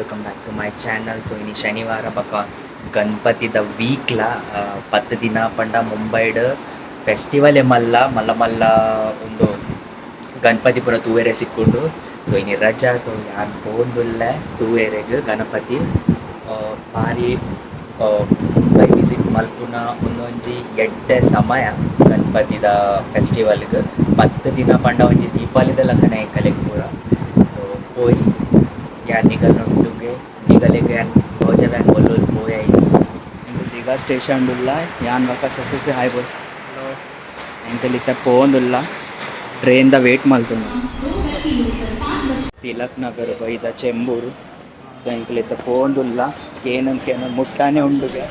Welcome back to my channel. ತೊ ಇನಿ ಶನಿವಾರ ಬಕ ಗಣಪತಿದ ವೀಕ್ಲ 10 ದಿನ ಪಂಡ ಮುಂಬೈಡ್ ಫೆಸ್ಟಿವಲ್ ಮಲ್ಲ ಮಲ್ಲ ಮಲ್ಲ ಒಂದು ಗಣಪತಿ ಪೂರ ತೂವೆರೆ ಸಿಕ್ಕುಂಡು. ಸೊ ಇನಿ ರಜಾ ತೊ ಯಾನ್ ಪೋವೊಂದುಲ್ಲೆ ತೂವೆರೆಗ್ ಗಣಪತಿ ಬಾರಿ ಮುಂಬೈ ವಿಸಿಟ್ ಮಲ್ಪುನ ಉಂದೊಂಜಿ ಎಡ್ಡೆ ಸಮಯ ಗಣಪತಿದ ಫೆಸ್ಟಿವಲ್ಗ್ 10 ದಿನ ಪಂಡ ಒಂಜಿ ದೀಪಾವಳಿದ ಲಕ್ಕನೆ ಎಂಕಲೆಗ್ ಪೂರ. ಪೋಯಿ ಯಾನ್ ನಿಗಲ್ನೊಟ್ಟುಗೆ ನಿಗಲೆಗ್ ಯಾನ್ ರೋಜವ್ಯಾನ್ ಒಲ್ಲುಲ್ ಪೋಯೈ ದಿಗ ಸ್ಟೇಷನ್ಡುಲ್ಲ ಯಾನ್ ವಾಪಸ್ ಎಸ್ಎಸ್ಸಿ ಹಾಯ್ಬೋಸ್ ಎಂಕಲಿತ್ತ ಪೋವೊಂದುಲ್ಲ ಟ್ರೈನ್ದ ವೇಟ್ ಮಲ್ತುಂಡು. ತಿಲಕ್ ನಗರ್ ಬೈದ ಚೆಂಬೂರು ಎಂಕಲಿತ್ತ ಪೋವೊಂದುಲ್ಲ ಕೇನು ಮುಟ್ಟಾನೆ ಉಂಡುಗೆ.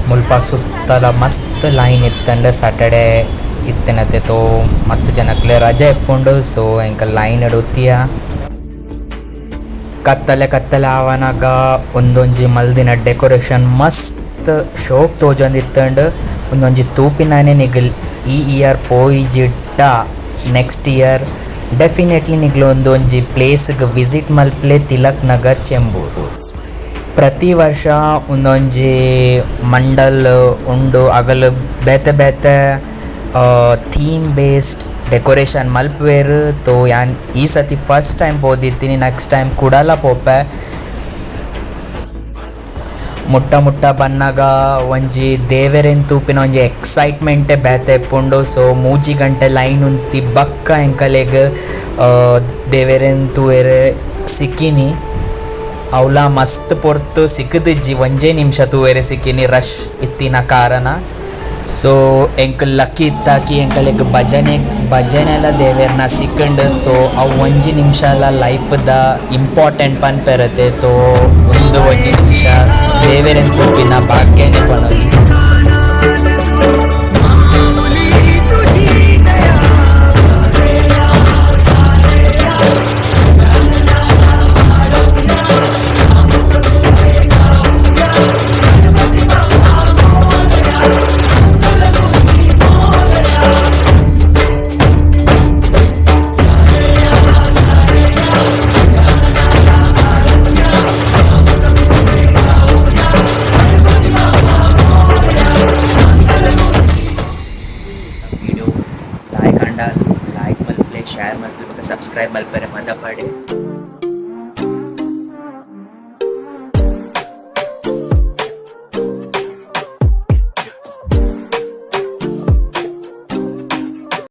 ಮುಲ್ಪ ಸುತ್ತಲ ಮಸ್ತ್ ಲೈನ್ ಇತ್ತಂಡ ಸಾಟರ್ಡೆ ಇತ್ತನತೆ ತೋ ಮಸ್ತ್ ಜನಕ್ಲೆ ರಜೆ ಇಪ್ಪುಂಡು. ಸೊ ಎಂಕ ಲೈನ್ ಉತ್ತಿಯ ಕತ್ತಲೆ ಆವನಾಗ ಒಂದೊಂಜಿ ಮಲ್ದಿನ ಡೆಕೋರೇಷನ್ ಮಸ್ತ್ ಶೋಕ್ ತೋಜೊಂದಿತ್ತಂಡು. ಒಂದೊಂಜಿ ತೂಪಿನಾನೆ ನಿಗಲ್ ಈ ಇಯರ್ ಪೋಯಿಜಿಡ್ಡ ನೆಕ್ಸ್ಟ್ ಇಯರ್ ಡೆಫಿನೆಟ್ಲಿ ನಿಗ್ಲು ಒಂದೊಂಜಿ ಪ್ಲೇಸ್ಗೆ ವಿಸಿಟ್ ಮಲ್ಪಲೆ ತಿಲಕ್ ನಗರ್ ಚೆಂಬೂರು. ಪ್ರತಿ ವರ್ಷ ಒಂದೊಂಜಿ ಮಂಡಲ್ ಉಂಡು ಅಗಲು ಬೇತೆ ಬೇತೆ ಥೀಮ್ ಬೇಸ್ಡ್ ಡೆಕೋರೇಷನ್ ಮಲ್ಪುವೆರ್. ತೋ ಯಾನ್ ಈ ಸತಿ ಫಸ್ಟ್ ಟೈಮ್ ಪೋದಿತ್ತೀನಿ, ನೆಕ್ಸ್ಟ್ ಟೈಮ್ ಕೂಡಲ ಪೋಪೆ. ಮುಟ್ಟ ಬನ್ನಾಗ ಒಂಜಿ ದೇವೆರೆನ್ ತೂಪಿನ ಒಂಜಿ ಎಕ್ಸೈಟ್ಮೆಂಟೇ ಬೇತೆ ಇಪ್ಪುಂಡು. ಸೊ ಮೂಜಿ ಗಂಟೆ ಲೈನ್ ಉಂತಿ ಬಕ್ಕ ಎಂಕಲೆಗ್ ದೇವೆರೆನ್ ತೂವೆರೆ ಸಿಕ್ಕಿನಿ. ಅವಲ ಮಸ್ತ್ ಪೊರ್ತು ಸಿಕ್ಕದಿಜ್ಜಿ ಒಂಜೇ ನಿಮಿಷ ತೂವೆರೆ ಸಿಕ್ಕಿನಿ ರಶ್ ಇತ್ತಿನ ಕಾರಣ. ಸೊ ಎಂಕ್ ಲಕ್ಕಿ ಇತ್ತಾಕಿ ಎಂಕಲೆಗ್ ಭಜನೆಲ ದೇವೆರ್ನ ಸಿಕ್ಕಂಡು. ಸೊ ಅವು ಒಂಜಿ ನಿಮಿಷಲ ಲೈಫ್ದ ಇಂಪಾರ್ಟೆಂಟ್ ಪನ್ಪೆರತೆ. ತೋ ಒಂದು ಒಂಜಿ ನಿಮಿಷ ದೇವೆರೆನ್ ತೂಪಿನ ಭಾಗ್ಯನೇ ಪನೊಲಿ. ವಿಡಿಯೋ ಲೈಕ್ ಮಲ್ಪಲೆ ಶೇರ್ ಮಲ್ಪಲೆ ಸಬ್ಸ್ಕ್ರೈಬ್ ಮಲ್ಪರೆ ಮದ ಪಡೆ.